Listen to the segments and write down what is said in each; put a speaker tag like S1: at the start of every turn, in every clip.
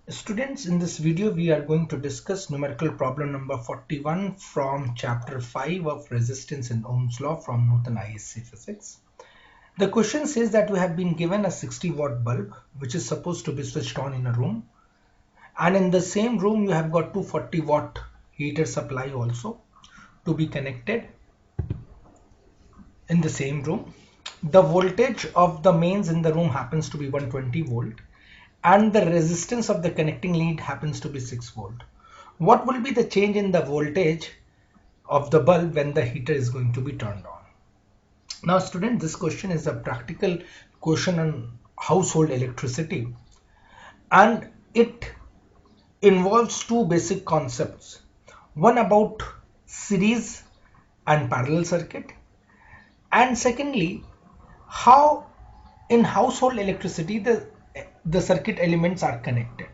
S1: Students, in this video we are going to discuss numerical problem number 41 from chapter 5 of resistance in Ohm's law from Norton ISC physics. The question says that we have been given a 60-watt bulb which is supposed to be switched on in a room, and in the same room you have got 240-watt heater supply also to be connected in the same room. The voltage of the mains in the room happens to be 120 volt and the resistance of the connecting lead happens to be 6 volt. What will be the change in the voltage of the bulb when the heater is going to be turned on? Now student, this question is a practical question on household electricity, and it involves two basic concepts. One about series and parallel circuit, and secondly how in household electricity the circuit elements are connected.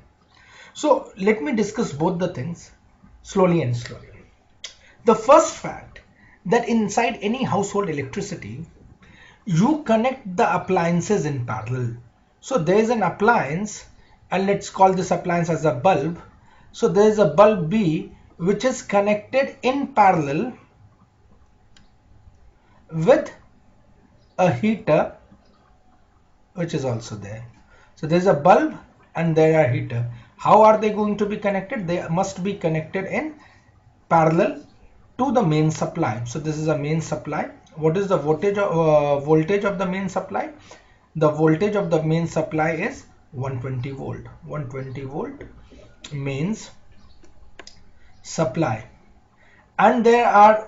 S1: So let me discuss both the things slowly and slowly. The first fact that inside any household electricity you connect the appliances in parallel. So there is an appliance, and let's call this appliance as a bulb. So there is a bulb B which is connected in parallel with a heater which is also there. So there is a bulb and there are heater. How are they going to be connected? They must be connected in parallel to the main supply. So this is a main supply. What is the voltage of the main supply? The voltage of the main supply is 120 volt. 120 volt mains supply, and there are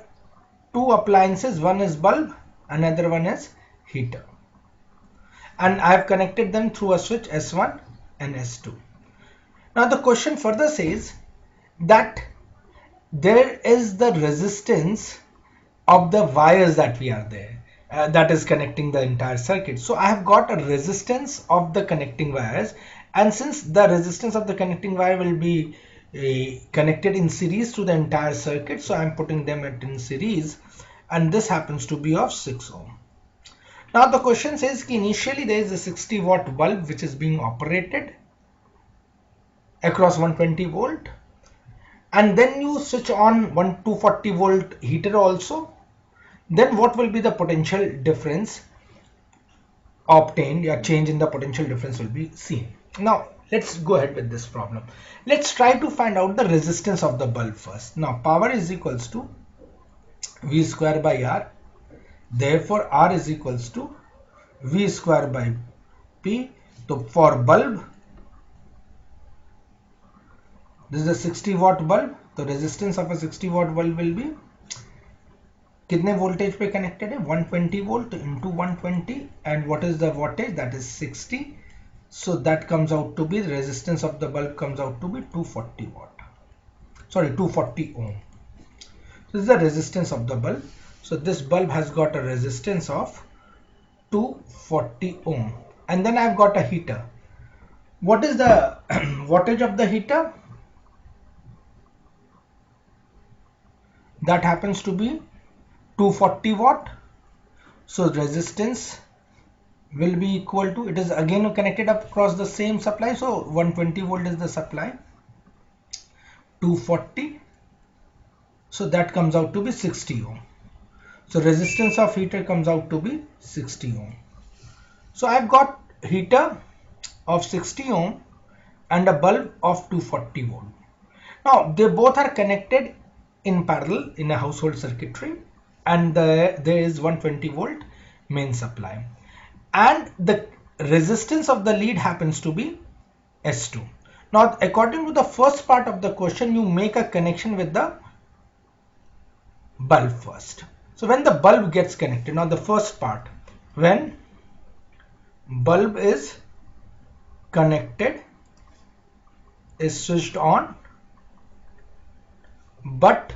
S1: two appliances. One is bulb, another one is heater, and I have connected them through a switch S1 and S2. Now the question further says that there is the resistance of the wires that we are there that is connecting the entire circuit. So I have got a resistance of the connecting wires, and since the resistance of the connecting wire will be connected in series to the entire circuit, so I am putting them in series, and this happens to be of 6 ohm. Now the question says initially there is a 60 watt bulb which is being operated across 120 volt, and then you switch on 240 volt heater also. Then what will be the potential difference obtained? A change in the potential difference will be seen. Now let's go ahead with this problem. Let's try to find out the resistance of the bulb first. Now power is equals to V square by R. Therefore R is equals to V square by P. So for bulb, this is a 60 watt bulb. The resistance of a 60 watt bulb will be कितने voltage पे connected है? 120 volt into 120, and what is the wattage? That is 60. So that comes out to be, the resistance of the bulb comes out to be 240 watt. Sorry, 240 ohm. This is the resistance of the bulb. So this bulb has got a resistance of 240 ohm, and then I've got a heater. What is the wattage of the heater? That happens to be 240 watt. So resistance will be equal to, it is again connected up across the same supply, so 120 volt is the supply, 240, so that comes out to be 60 ohm. So resistance of heater comes out to be 60 ohm. So I've got heater of 60 ohm and a bulb of 240 volt. Now they both are connected in parallel in a household circuitry, and there is 120 volt main supply, and the resistance of the lead happens to be S2. Now according to the first part of the question, you make a connection with the bulb first. So when the bulb gets connected, now the first part, when bulb is connected, is switched on, but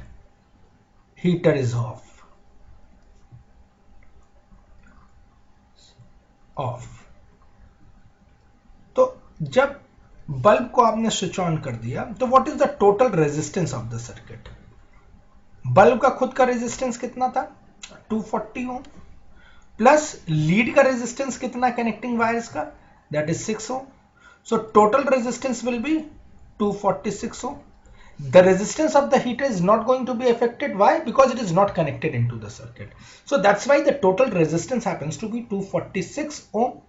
S1: heater is off. तो जब bulb को आपने switch on कर दिया, तो what is the total resistance of the circuit? Bulb का खुद का रेजिस्टेंस कितना था? 240 ओम, प्लस लीड का रेजिस्टेंस कितना कनेक्टिंग वायर्स का? That is 6 ohm. So total resistance will be 246 ohm. The resistance of the heater is not going to be affected. Why? Because it is not connected into the circuit. So that's why the total resistance happens to be 246 ohm.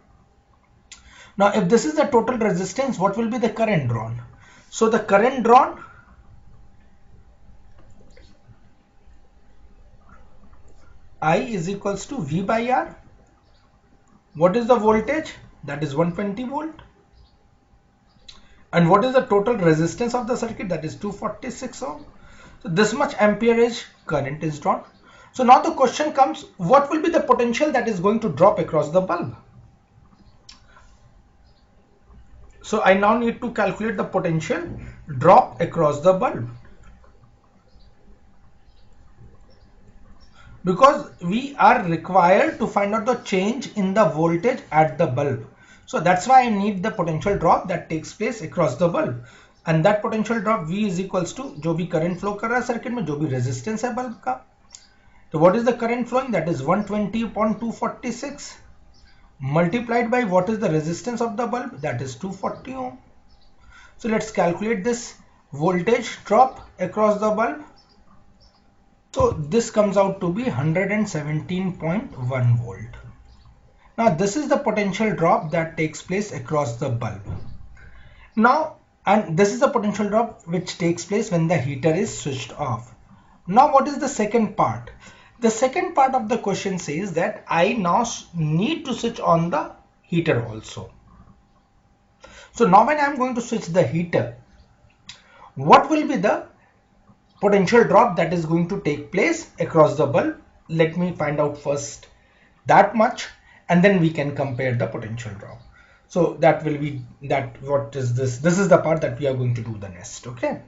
S1: Now if this is the total resistance, what will be the current drawn? So the current drawn I is equals to V by R. What is the voltage? That is 120 volt. And what is the total resistance of the circuit? That is 246 ohm. So this much amperage current is drawn. So now the question comes, what will be the potential that is going to drop across the bulb? So I now need to calculate the potential drop across the bulb. Because we are required to find out the change in the voltage at the bulb. So that's why I need the potential drop that takes place across the bulb. And that potential drop V is equals to जो भी current flow कर रहा है circuit में, जो भी resistance है bulb का. So what is the current flowing? That is 120 upon 246 multiplied by what is the resistance of the bulb? That is 240 ohm. So let's calculate this voltage drop across the bulb. So this comes out to be 117.1 volt. Now this is the potential drop that takes place across the bulb. Now, and this is the potential drop which takes place when the heater is switched off. Now what is the second part? The second part of the question says that I now need to switch on the heater also. So now when I am going to switch the heater, what will be the potential drop that is going to take place across the bulb? Let me find out first that much, and then we can compare the potential drop. So that will be that. What is this? This is the part that we are going to do the next. Okay.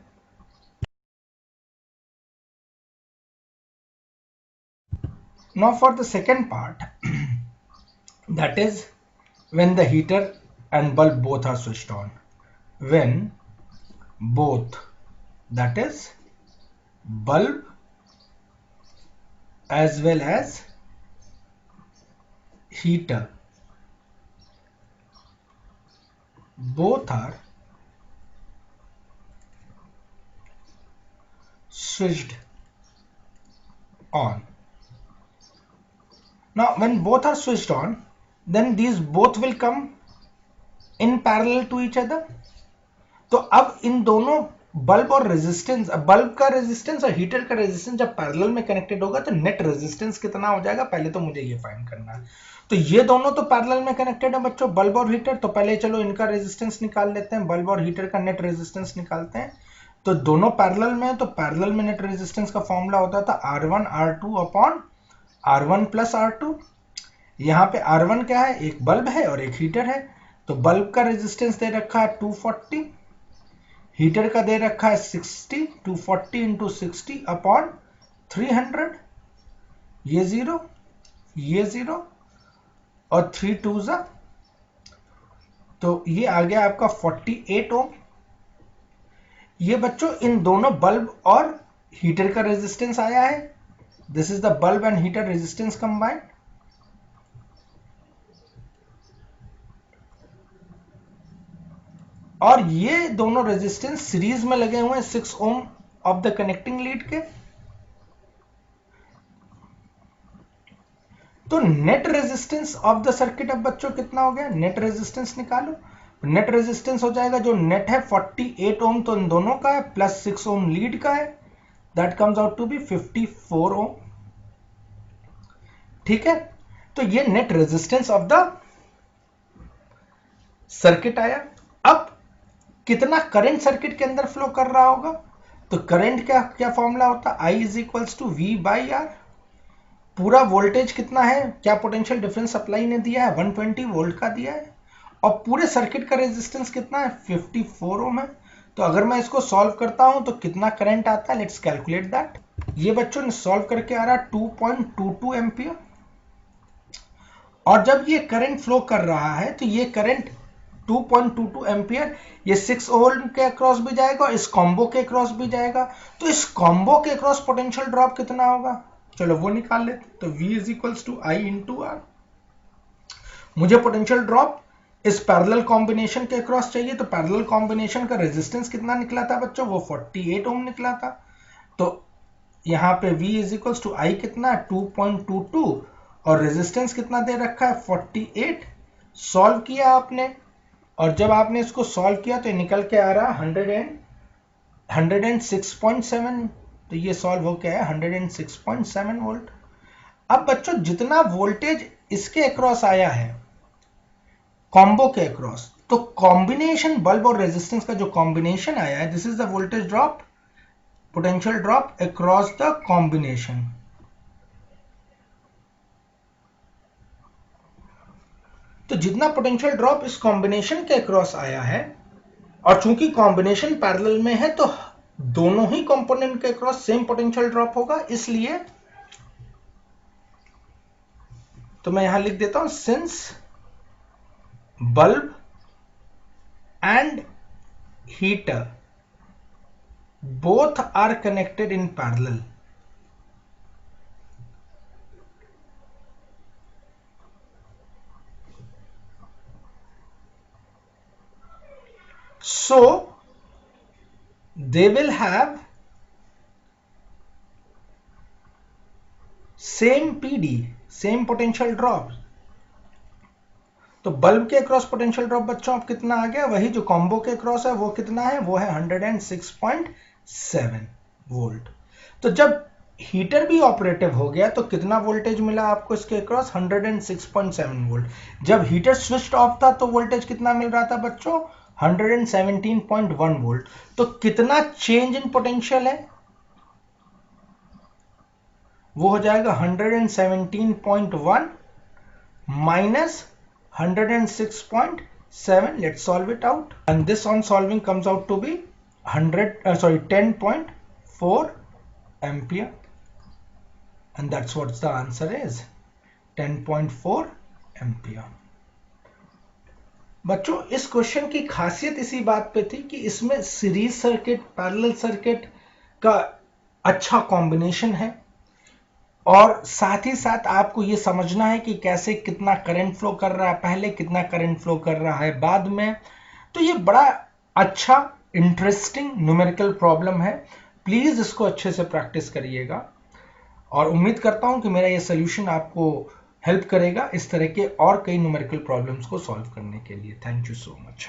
S1: Now for the second part, that is when the heater and bulb both are switched on. When both, that is bulb as well as heater, both are switched on. Now when both are switched on, then these both will come in parallel to each other. तो अब इन दोनों bulb और resistance, bulb का resistance और heater का resistance जब parallel में connected होगा तो नेट रेजिस्टेंस कितना हो जाएगा, पहले तो मुझे ये फाइंड करना है. तो ये दोनों तो पैरेलल में कनेक्टेड है बच्चों, बल्ब और हीटर. तो पहले चलो इनका रेजिस्टेंस निकाल लेते हैं, बल्ब और हीटर का नेट रेजिस्टेंस निकालते हैं. तो दोनों पैरेलल में, तो पैरेलल में नेट रेजिस्टेंस का फॉर्मूला होता था R1 R2 upon R1 plus R2. यहाँ पे R1 क्या है, एक बल्ब है और एक हीटर है. तो बल्ब का रेजिस्टेंस दे रखा है 240, हीटर का दे रखा है 60. 240 इंटू 60 अपॉन 300. ये 0, ये 0 और 3 2 जा, तो ये आ गया आपका 48 ओम. ये बच्चों इन दोनों बल्ब और हीटर का रेजिस्टेंस आया है. This is the bulb and heater resistance combined. और ये दोनों रेजिस्टेंस सीरीज में लगे हुए हैं 6 ओम ऑफ द कनेक्टिंग लीड के. तो net resistance of the circuit अब बच्चों कितना हो गया, नेट रेजिस्टेंस निकालो. नेट रेजिस्टेंस हो जाएगा, जो नेट है 48 ओम तो इन दोनों का है, प्लस 6 ओम लीड का है. That comes out to be 54 ohm. ठीक है, तो ये net resistance of the circuit आया. अब कितना करंट सर्किट के अंदर फ्लो कर रहा होगा, तो करंट क्या क्या फॉर्मूला होता है, I is equals to V by R. पूरा वोल्टेज कितना है, क्या पोटेंशियल डिफरेंस सप्लाई ने दिया है, 120 वोल्ट का दिया है. और पूरे सर्किट का रेजिस्टेंस कितना है, 54 ओम है. तो अगर मैं इसको सॉल्व करता हूं तो कितना करंट आता है, लेट्स कैलकुलेट दैट. ये बच्चों ने सॉल्व करके आ रहा है 2.22 एम्पियर. और जब ये करंट फ्लो कर रहा है तो ये करंट 2.22 एम्पियर ये 6 ओम के अक्रॉस भी जाएगा और इस कॉम्बो के अक्रॉस भी जाएगा. तो इस कॉम्बो के अक्रॉस पोटेंशियल ड्रॉप कितना होगा, चलो वो निकाल लेते. तो V is equals to I into R. मुझे पोटेंशियल ड्रॉप इस पैरेलल कॉम्बिनेशन के अक्रॉस चाहिए, तो पैरेलल कॉम्बिनेशन का रेजिस्टेंस कितना निकला था बच्चों, वो 48 ओम निकला था। तो यहाँ पे V इज इक्वल्स टू आई कितना 2.22 और रेजिस्टेंस कितना दे रखा है 48। सॉल्व किया आपने और जब आपने इसको सॉल्व किया तो निकल के आ रहा 106.7। तो ये सॉल्व हो गया है 106.7 वोल्ट। अब बच्चों जितना वोल्टेज इसके अक्रॉस आया है कॉम्बो के अक्रॉस, तो कॉम्बिनेशन बल्ब और रेजिस्टेंस का जो कॉम्बिनेशन आया है, this is the voltage drop, potential drop across the combination. तो जितना पोटेंशियल ड्रॉप इस कॉम्बिनेशन के अक्रॉस आया है, और चूंकि कॉम्बिनेशन पैरेलल में है तो दोनों ही कंपोनेंट के अक्रॉस सेम पोटेंशियल ड्रॉप होगा, इसलिए तो मैं यहां लिख देता हूं since bulb and heater both are connected in parallel, so they will have same PD, same potential drop। तो बल्ब के अक्रॉस पोटेंशियल ड्रॉप बच्चों अब कितना आ गया, वही जो कॉम्बो के अक्रॉस है वो कितना है, वो है 106.7 वोल्ट। तो जब हीटर भी ऑपरेटिव हो गया तो कितना वोल्टेज मिला आपको इसके अक्रॉस 106.7 वोल्ट। जब हीटर स्विच्ड ऑफ था तो वोल्टेज कितना मिल रहा था बच्चों 117.1 वोल्ट। तो कितना चेंज इन पोटेंशियल है, वो हो जाएगा 117.1 minus 106.7. Let's solve it out, and this on solving comes out to be 10.4 ampere, and that's what the answer is, 10.4 ampere। बच्चों इस क्वेश्चन की खासियत इसी बात पे थी कि इसमें सीरीज सर्किट पैरेलल सर्किट का अच्छा कॉम्बिनेशन है, और साथ ही साथ आपको ये समझना है कि कैसे कितना करंट फ्लो कर रहा है पहले, कितना करंट फ्लो कर रहा है बाद में। तो ये बड़ा अच्छा इंटरेस्टिंग न्यूमेरिकल प्रॉब्लम है। प्लीज इसको अच्छे से प्रैक्टिस करिएगा और उम्मीद करता हूं कि मेरा ये सोल्यूशन आपको हेल्प करेगा इस तरह के और कई न्यूमेरिकल प्रॉब्लम्स को सॉल्व करने के लिए। Thank you so much.